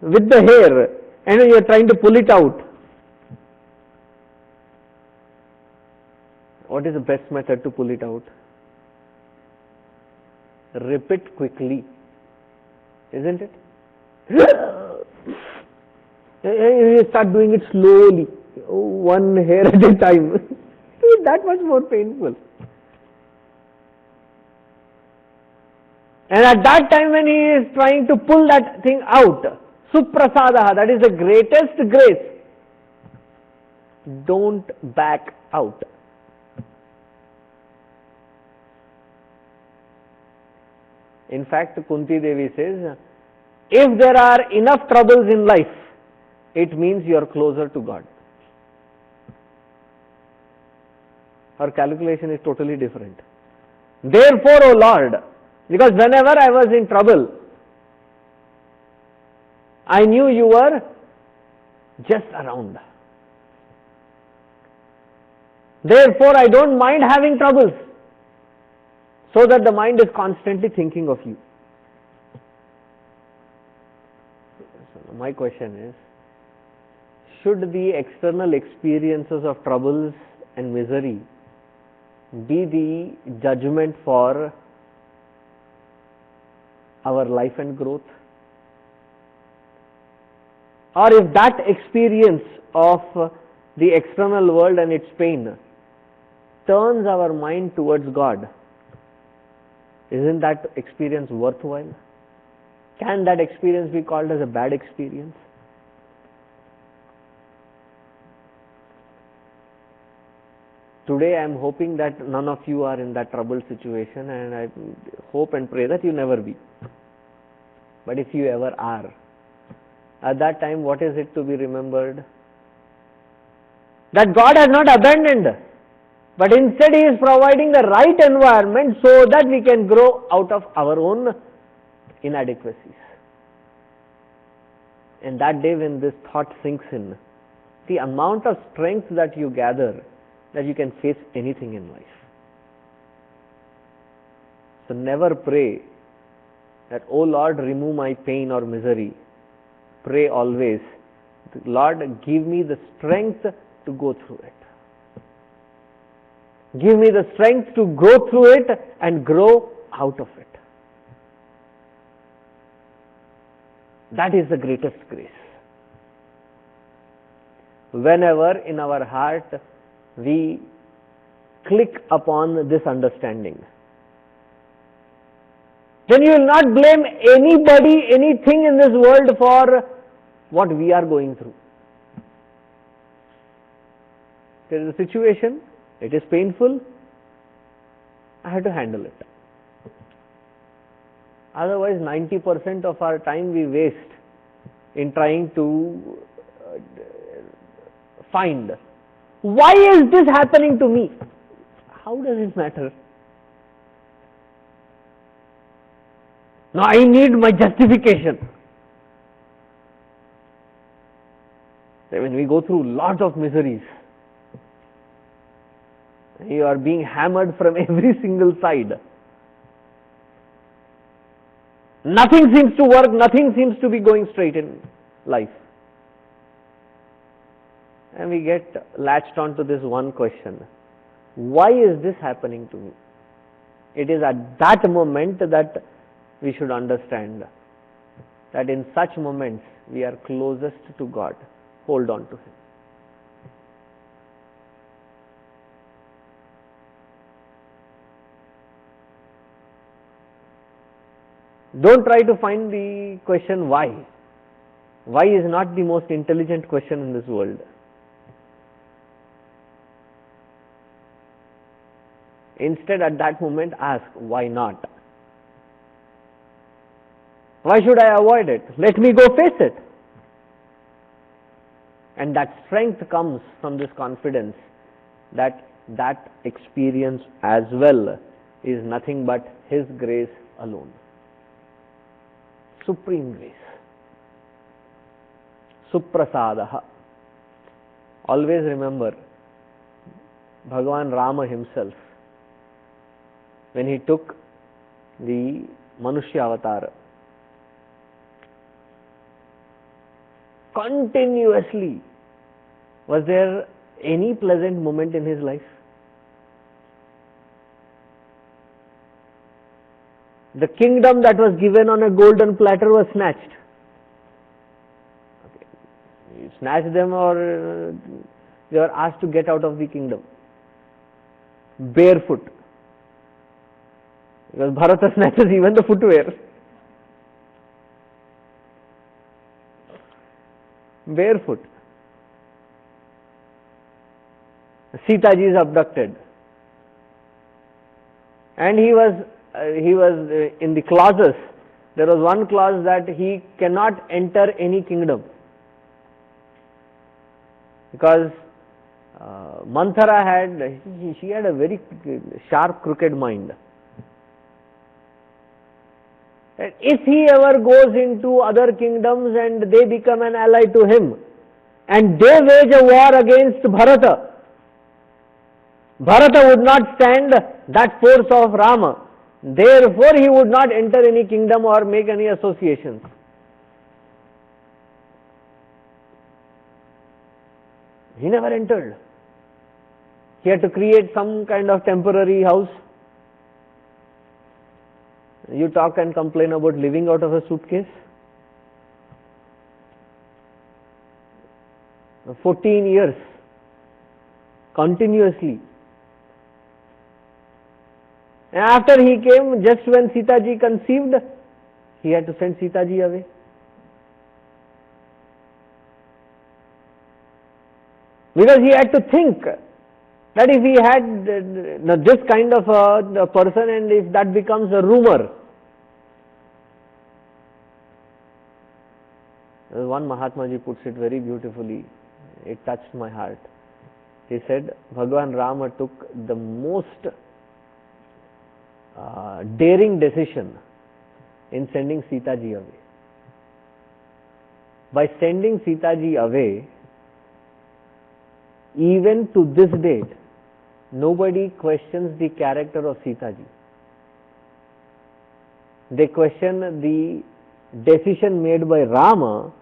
with the hair and you are trying to pull it out. What is the best method to pull it out? Rip it quickly, isn't it? You start doing it slowly, one hair at a time. It's that much more painful. And at that time when he is trying to pull that thing out, Suprasadaha, that is the greatest grace. Don't back out. In fact, Kunti Devi says, if there are enough troubles in life, it means you are closer to God. Her calculation is totally different. Therefore, O Lord, because whenever I was in trouble, I knew you were just around. Therefore, I don't mind having troubles, so that the mind is constantly thinking of you. So my question is, should the external experiences of troubles and misery be the judgment for our life and growth? Or if that experience of the external world and its pain turns our mind towards God, isn't that experience worthwhile? Can that experience be called as a bad experience? Today I am hoping that none of you are in that troubled situation, and I hope and pray that you never be. But if you ever are, at that time what is it to be remembered? That God has not abandoned us, but instead He is providing the right environment so that we can grow out of our own inadequacies. And that day when this thought sinks in, the amount of strength that you gather, that you can face anything in life. So never pray that, oh Lord, remove my pain or misery. Pray always, Lord, give me the strength to go through it. Give me the strength to go through it and grow out of it. That is the greatest grace. Whenever in our heart we click upon this understanding, then you will not blame anybody, anything in this world for what we are going through. There is a situation, it is painful, I have to handle it. Otherwise, 90% of our time we waste in trying to find, why is this happening to me? How does it matter? Now I need my justification. When we go through lots of miseries, you are being hammered from every single side. Nothing seems to work, nothing seems to be going straight in life. And we get latched onto this one question. Why is this happening to me? It is at that moment that we should understand that in such moments we are closest to God. Hold on to Him. Don't try to find the question why. Why is not the most intelligent question in this world. Instead, at that moment, ask, why not? Why should I avoid it? Let me go face it. And that strength comes from this confidence that that experience as well is nothing but His grace alone. Supreme grace. Suprasadaha. Always remember, Bhagavan Rama himself, when he took the Manushya avatar, continuously. Was there any pleasant moment in his life? The kingdom that was given on a golden platter was snatched. Okay. You snatch them, or they were asked to get out of the kingdom barefoot. Because Bharata snatches even the footwear. Barefoot. Sita ji is abducted. And he was in the clauses. There was one clause that he cannot enter any kingdom. Because Manthara she had a very sharp, crooked mind. And if he ever goes into other kingdoms and they become an ally to him, and they wage a war against Bharata, Bharata would not stand that force of Rama. Therefore, he would not enter any kingdom or make any associations. He never entered. He had to create some kind of temporary house. You talk and complain about living out of a suitcase. 14 years continuously. And after he came, just when Sita ji conceived, he had to send Sita ji away. Because he had to think that if he had this kind of a person, and if that becomes a rumor. One Mahatma ji puts it very beautifully. It touched my heart. He said, Bhagwan Rama took the most daring decision in sending Sita ji away. By sending Sita ji away, even to this date, nobody questions the character of Sita ji. They question the decision made by Rama.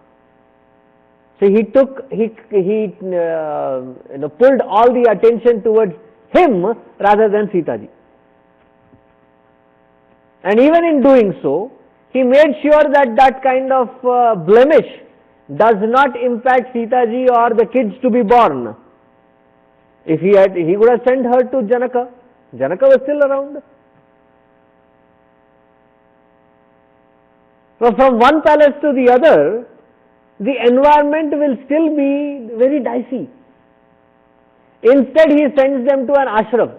So he pulled all the attention towards him rather than Sita ji. And even in doing so, he made sure that that kind of blemish does not impact Sita ji or the kids to be born. If he would have sent her to Janaka. Janaka was still around. So from one palace to the other, the environment will still be very dicey. Instead, he sends them to an ashram.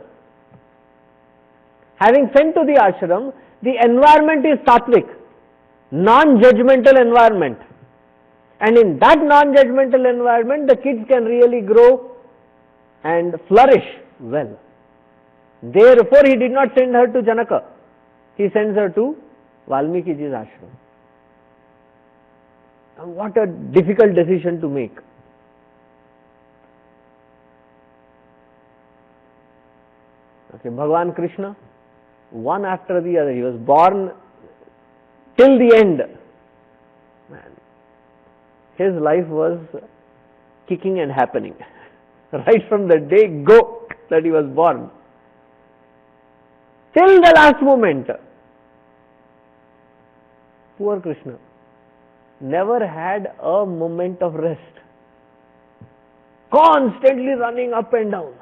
Having sent to the ashram, the environment is sattvic, non-judgmental environment. And in that non-judgmental environment, the kids can really grow and flourish well. Therefore, he did not send her to Janaka. He sends her to Valmiki ji's ashram. And what a difficult decision to make. Okay, Bhagavan Krishna, one after the other, he was born till the end. Man, his life was kicking and happening. Right from the day go that he was born till the last moment. Poor Krishna never had a moment of rest. Constantly running up and down.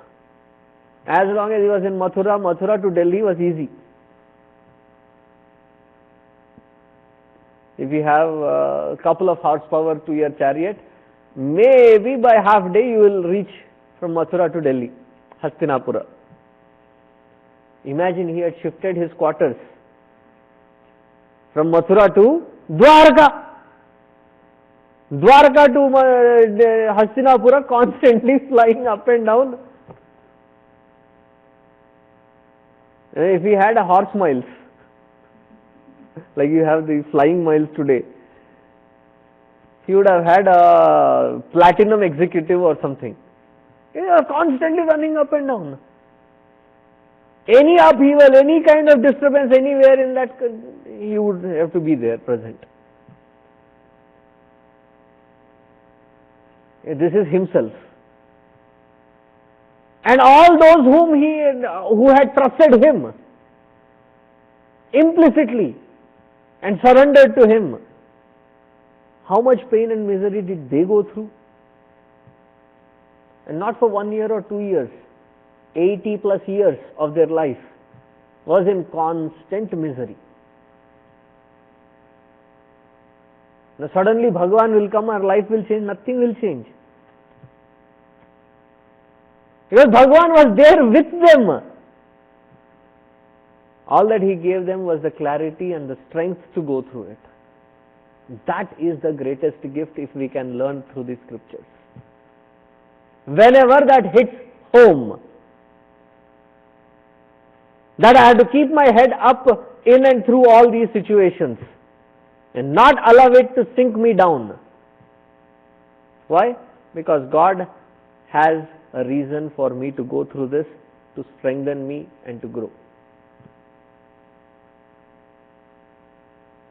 As long as he was in Mathura, Mathura to Delhi was easy. If you have a couple of horsepower to your chariot, maybe by half day you will reach from Mathura to Delhi, Hastinapura. Imagine he had shifted his quarters from Mathura to Dwarka. Dwarka to Hastinapura, constantly flying up and down. If he had a horse miles, like you have the flying miles today, he would have had a platinum executive or something. He was constantly running up and down. Any upheaval, any kind of disturbance anywhere in that, he would have to be there present. This is himself. And all those who had trusted him implicitly and surrendered to him, how much pain and misery did they go through? And not for 1 year or 2 years, 80 plus years of their life was in constant misery. Now suddenly Bhagavan will come, our life will change, nothing will change. Because Bhagavan was there with them. All that he gave them was the clarity and the strength to go through it. That is the greatest gift if we can learn through the scriptures. Whenever that hits home, that I have to keep my head up in and through all these situations and not allow it to sink me down. Why? Because God has a reason for me to go through this, to strengthen me and to grow.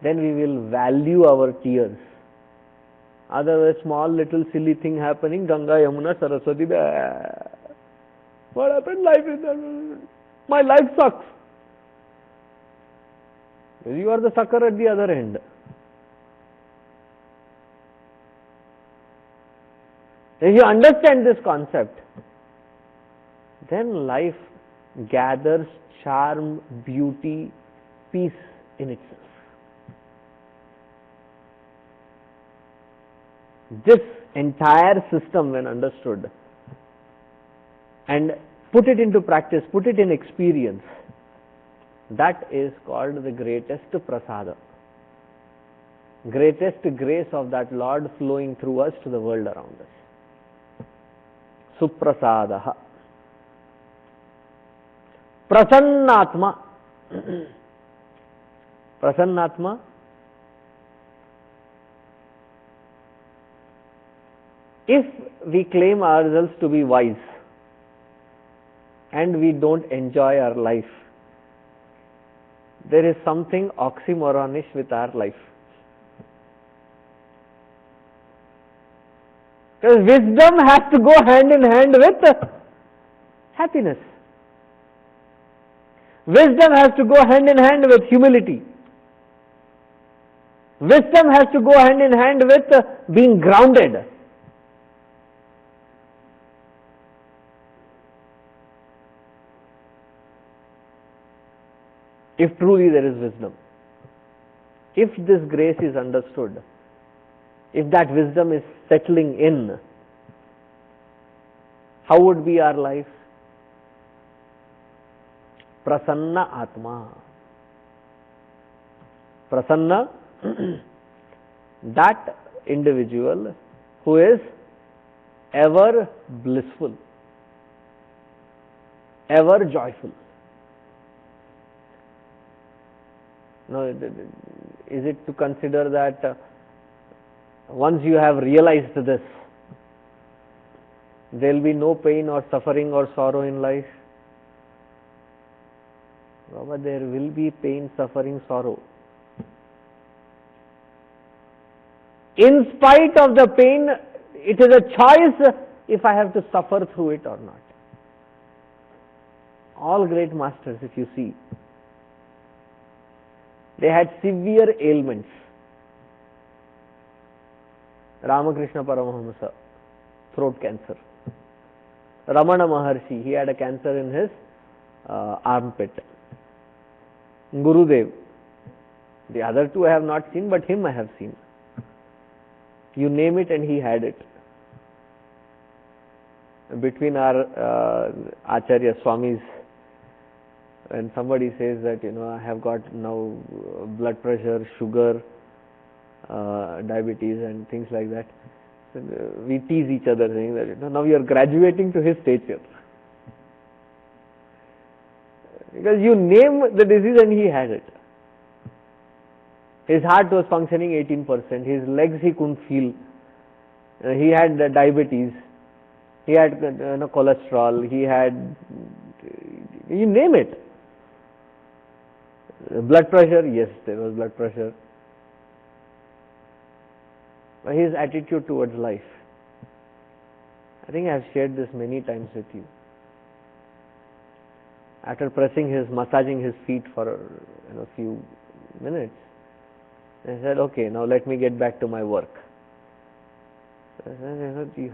Then we will value our tears. Otherwise, small little silly thing happening, Ganga, Yamuna, Saraswati, what happened? My life sucks. You are the sucker at the other end. If you understand this concept, then life gathers charm, beauty, peace in itself. This entire system, when understood and put it into practice, put it in experience, that is called the greatest prasada, greatest grace of that Lord flowing through us to the world around us. Suprasadaha. Prasannatma. Prasannatma. If we claim ourselves to be wise and we don't enjoy our life, there is something oxymoronish with our life. Because wisdom has to go hand in hand with happiness. Wisdom has to go hand in hand with humility. Wisdom has to go hand in hand with being grounded. If truly there is wisdom, if this grace is understood, if that wisdom is settling in, how would be our life? Prasanna Atma. Prasanna, that individual who is ever blissful, ever joyful. Now, is it to consider that once you have realized this, there will be no pain or suffering or sorrow in life? Baba, there will be pain, suffering, sorrow. In spite of the pain, it is a choice if I have to suffer through it or not. All great masters, if you see, they had severe ailments. Ramakrishna Paramahamsa, throat cancer. Ramana Maharshi, he had a cancer in his armpit. Gurudev, the other two I have not seen, but him I have seen. You name it and he had it. Between our Acharya Swamis, when somebody says that, I have got now blood pressure, sugar, diabetes and things like that, so we tease each other saying that, now you are graduating to his stature. Because you name the disease and he had it. His heart was functioning 18%, his legs he couldn't feel, he had diabetes, he had cholesterol, he had, you name it. Blood pressure, yes, there was blood pressure. But his attitude towards life, I think I have shared this many times with you. After massaging his feet for a few minutes, I said, okay, now let me get back to my work. So I said, you